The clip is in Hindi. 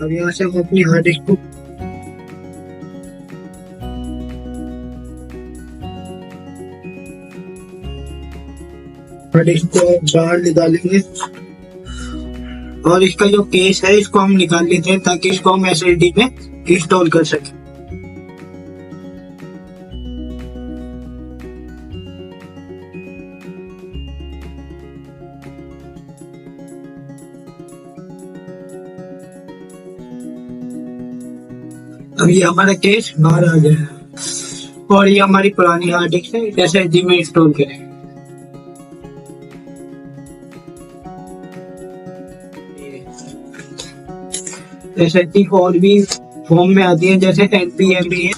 अब यहाँ से हम अपनी हार्ड डिस्क को बाहर निकालेंगे और इसका जो केस है इसको हम निकाल लेते हैं ताकि इसको हम एसएसडी में इंस्टॉल कर सकें। अब ये हमारा केस बाहर आ गया है और ये हमारी पुरानी हार्ड डिस्क है, एसएसडी में इंस्टॉल करें। एसएसडी और भी फॉर्म में आती है, जैसे एनवीएमई